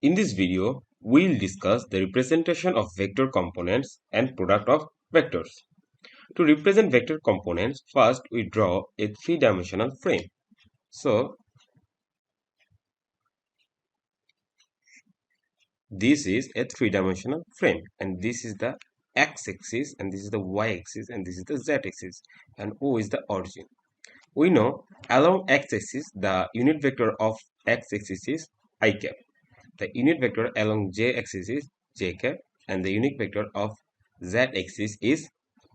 In this video, we will discuss the representation of vector components and product of vectors. To represent vector components, first we draw a three-dimensional frame. So, this is a three-dimensional frame, and this is the x-axis, and this is the y-axis, and this is the z-axis, and O is the origin. We know along x-axis, the unit vector of x-axis is I cap. The unit vector along j-axis is j cap, and the unit vector of z-axis is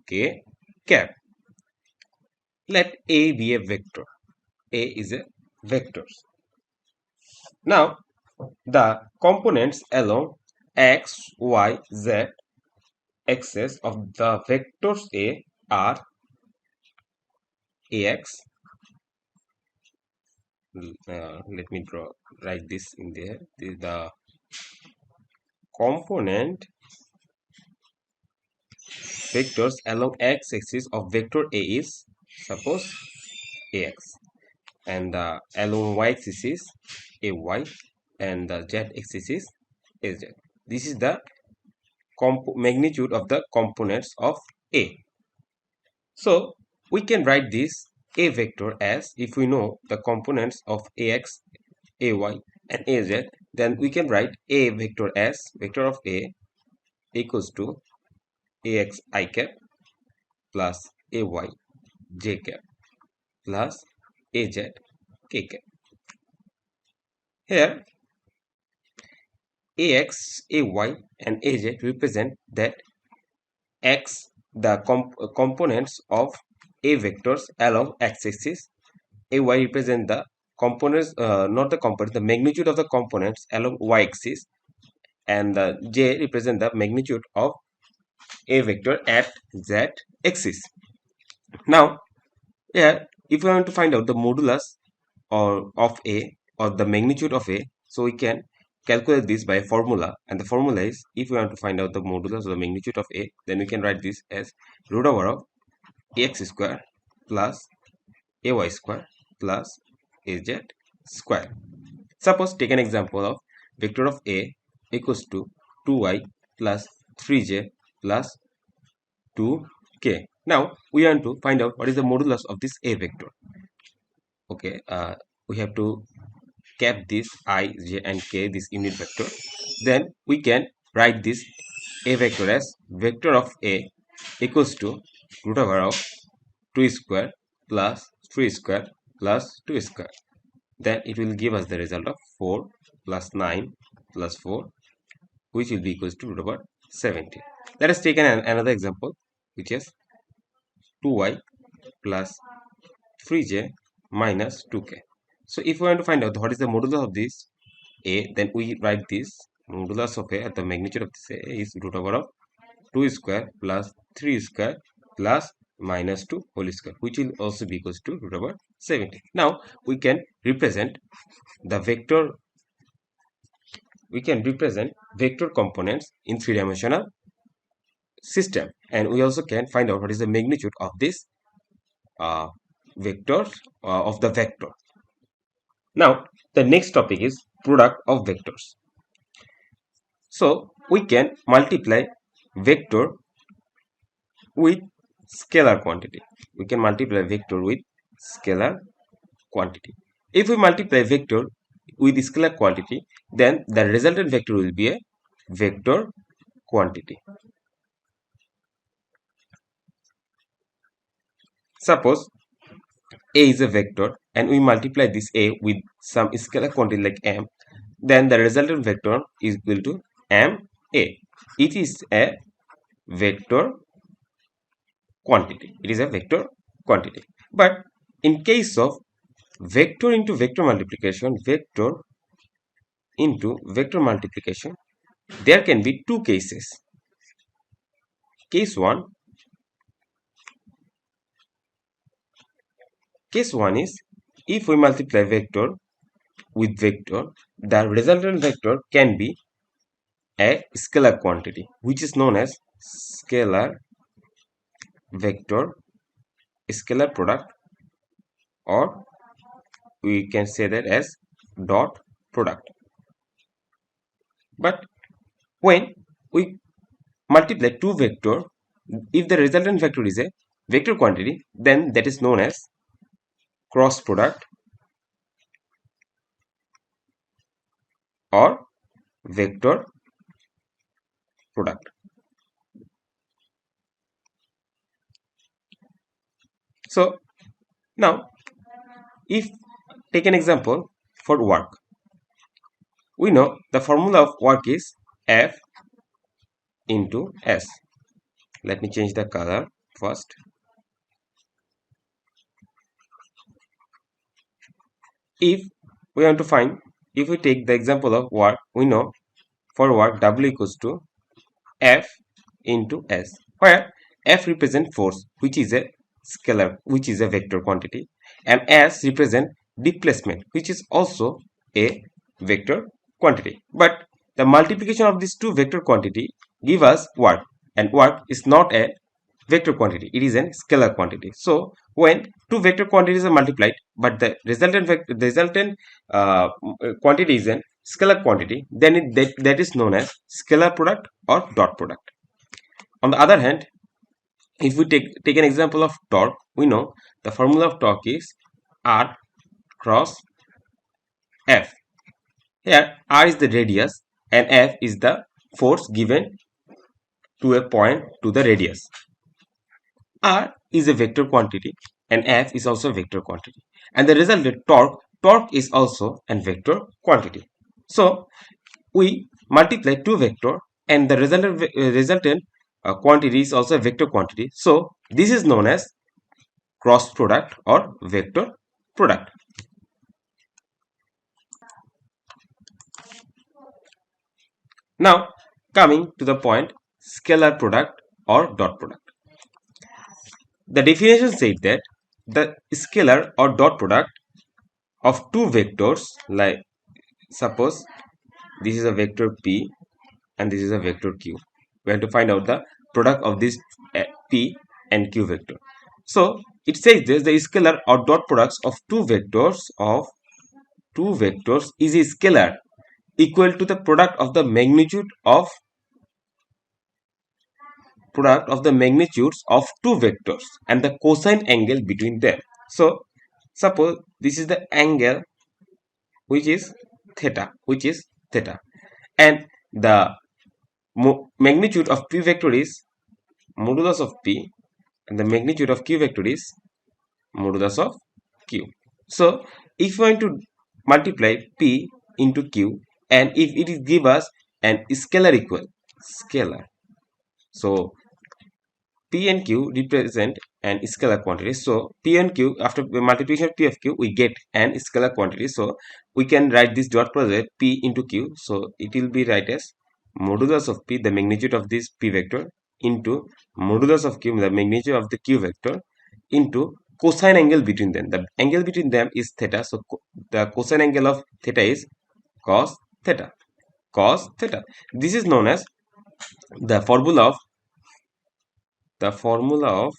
k cap. Let A be a vector. A is a vector. Now, the components along x, y, z axis of the vectors A are ax. Let me write this in there. The component vectors along x-axis of vector A is suppose ax, and along y-axis is ay, and the z-axis is az. This is the magnitude of the components of A. So we can write this A vector as, if we know the components of ax, ay, and az, then we can write A vector as vector of A equals to ax I cap plus ay j cap plus az k cap. Here ax, ay, and az represent that x, the components of A vectors along x-axis. Ay represent the components, not the components, the magnitude of the components along y-axis, and the j represent the magnitude of A vector at z-axis. Now, here, if we want to find out the modulus of A, or the magnitude of A, so we can calculate this by a formula, and the formula is, if we want to find out the modulus or the magnitude of A, then we can write this as root over of ax square plus ay square plus az square. Suppose take an example of vector of A equals to 2y plus 3j plus 2k. Now we want to find out what is the modulus of this A vector. Okay, we have to cap this I, j, and k, this unit vector. Then we can write this A vector as vector of A equals to root over of 2 square plus 3 square plus 2 square. Then it will give us the result of 4 plus 9 plus 4, which will be equals to root over 70. Let us take another example, which is 2y plus 3j minus 2k. So if we want to find out what is the modulus of this A, then we write this modulus of A at the magnitude of this A is root over of 2 square plus 3 square plus minus 2 whole square, which will also be equals to root over 70. Now we can represent the vector, components in three-dimensional system, and we also can find out what is the magnitude of this vectors of the vector. Now the next topic is product of vectors. So we can multiply vector with scalar quantity. We can multiply vector with scalar quantity. If we multiply vector with scalar quantity, then the resultant vector will be a vector quantity. Suppose A is a vector and we multiply this A with some scalar quantity like m, then the resultant vector is equal to ma. It is a vector quantity. It is a vector quantity. But in case of vector into vector multiplication, there can be two cases. Case one is, if we multiply vector with vector, the resultant vector can be a scalar quantity, which is known as scalar vector scalar product, or we can say that as dot product. But when we multiply two vector, if the resultant vector is a vector quantity, then that is known as cross product or vector product. So now if take an example for work, we know the formula of work is F into S. Let me change the color first. If we want to find, if we take the example of work, we know for work W equals to F into S, where F represent force, which is a scalar, which is a vector quantity, and S represent displacement, which is also a vector quantity. But the multiplication of these two vector quantity give us work, and work is not a vector quantity, it is a scalar quantity. So when two vector quantities are multiplied but the resultant quantity is a scalar quantity, then that is known as scalar product or dot product. On the other hand, if we take an example of torque, we know the formula of torque is R cross F. Here R is the radius and F is the force given to a point to the radius. R is a vector quantity and F is also a vector quantity, and the resultant torque is also a vector quantity. So we multiply two vector and the resultant quantity is also a vector quantity. So this is known as cross product or vector product. Now coming to the point scalar product or dot product. The definition said that the scalar or dot product of two vectors, like suppose this is a vector P and this is a vector Q. We have to find out the product of this P and Q vector. So it says this, the scalar or dot products of two vectors is a scalar equal to the product of the magnitudes of two vectors and the cosine angle between them. So suppose this is the angle which is theta, and the magnitude of P vector is modulus of P and the magnitude of Q vector is modulus of Q. So if we want to multiply P into Q, and if it is give us an scalar, so P and Q represent an scalar quantity. So P and Q, after multiplication of P of Q, we get an scalar quantity. So we can write this dot product P into Q. So it will be write as modulus of P, the magnitude of this P vector, into modulus of Q, the magnitude of the Q vector, into cosine angle between them. The angle between them is theta. So the cosine angle of theta is cos theta. This is known as the formula of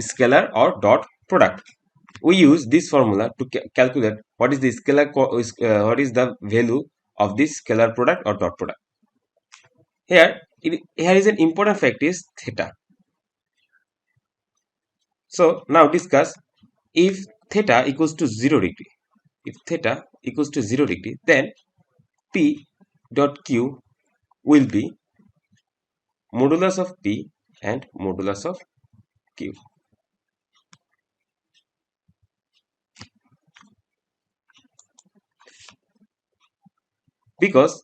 scalar or dot product. We use this formula to calculate what is the what is the value of this scalar product or dot product. Here is an important fact is theta. So now discuss, if theta equals to 0 degree. If theta equals to 0 degree, then P dot Q will be modulus of P and modulus of Q. Because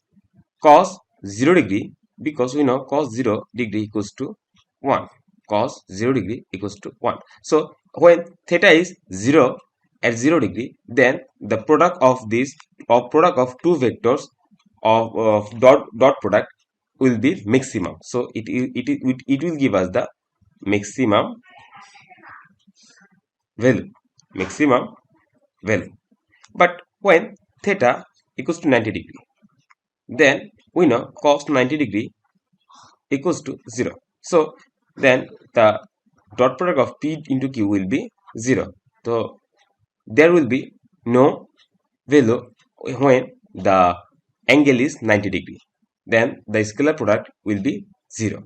cos 0 degree, because we know cos 0 degree equals to 1. Cos 0 degree equals to 1. So when theta is 0 at 0 degree, then the product of two vectors of dot product will be maximum. So it will give us the maximum value. But when theta equals to 90 degree, then we know cos 90 degree equals to 0. So then the dot product of P into Q will be 0. So there will be no value when the angle is 90 degree. Then the scalar product will be 0.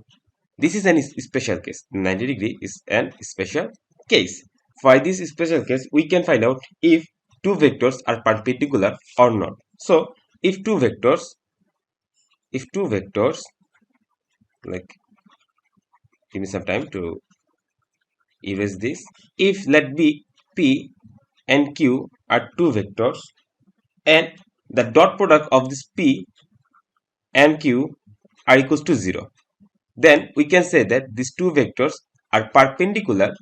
This is an special case. 90 degree is an special case. For this special case, we can find out if two vectors are perpendicular or not. So, if two vectors, like, give me some time to erase this. If let be P and Q are two vectors, and the dot product of this P and Q are equals to 0, then we can say that these two vectors are perpendicular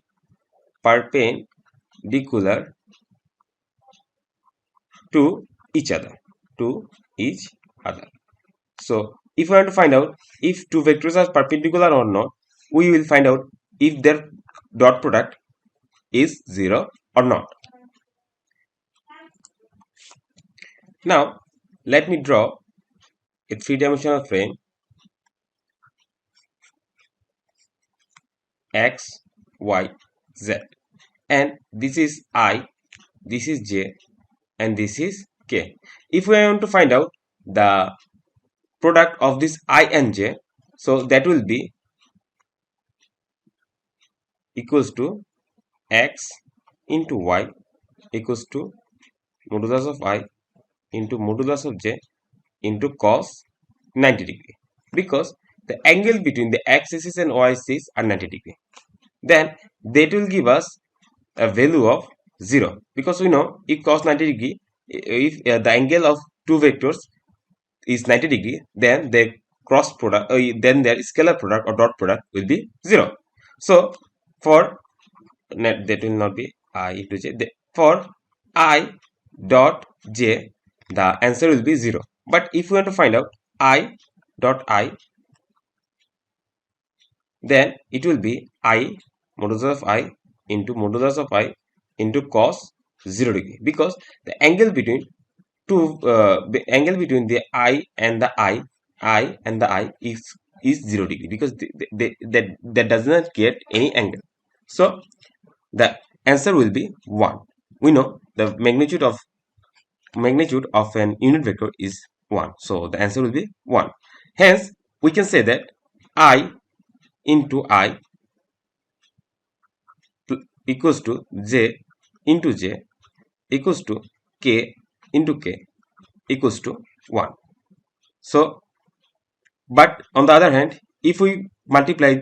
to each other. So if we want to find out if two vectors are perpendicular or not, we will find out if their dot product is 0 or not. Now let me draw a three-dimensional frame X, Y, Z, and this is I, this is J, and this is K. If we want to find out the product of this I and J, so that will be equals to X into Y equals to modulus of I into modulus of J into cos 90 degree, because the angle between the x-axis and y-axis are 90 degree. Then that will give us a value of 0, because we know if cos 90 degree, if the angle of two vectors is 90 degree, then their cross product, then their scalar product or dot product will be 0. So for that will not be I into J. For I dot J, the answer will be 0. But if we want to find out I dot I, then it will be I modulus of I into modulus of I into cos 0 degree, because the angle between the angle between the I and the I is 0 degree, because that does not get any angle. So the answer will be 1. We know the magnitude of an unit vector is 1, so the answer will be 1. Hence we can say that I into I equals to J into J equals to K into K equals to 1. So, but on the other hand, if we multiply,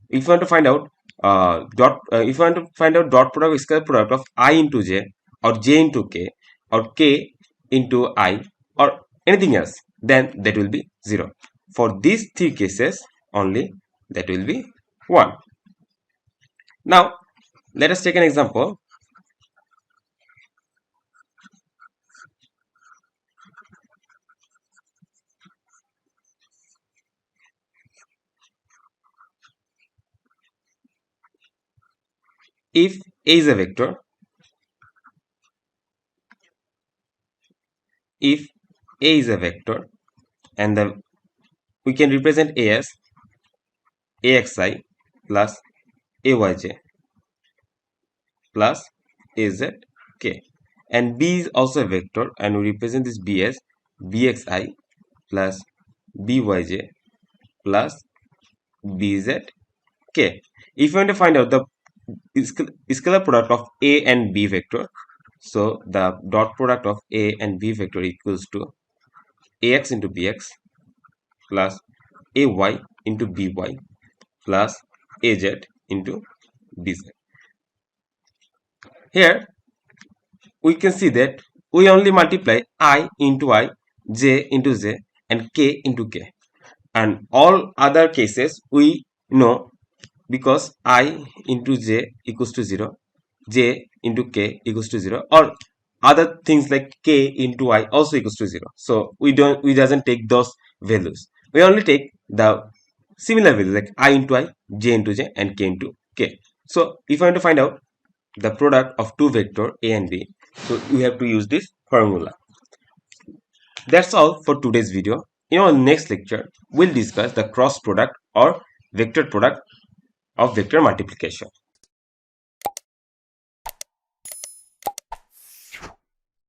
if we want to find out if we want to find out dot product or scalar product of I into J or J into K or K into I or anything else, then that will be 0. For these three cases only, that will be 1. Now let us take an example. If A is a vector, and we can represent A as AXI plus AYJ plus AZK, and B is also a vector, and we represent this B as BXI plus BYJ plus BZK. If you want to find out the scalar product of A and B vector, so the dot product of A and B vector equals to AX into BX plus AY into BY plus AZ into BZ. Here we can see that we only multiply I into I, J into J, and K into K, and all other cases we know, because I into J equals to 0, J into K equals to 0, or other things like K into I also equals to 0. So we doesn't take those values. We only take the similar values like I into I, J into J, and K into K. So if I want to find out the product of two vector A and B, so we have to use this formula. That's all for today's video. In our next lecture, we'll discuss the cross product or vector product of vector multiplication.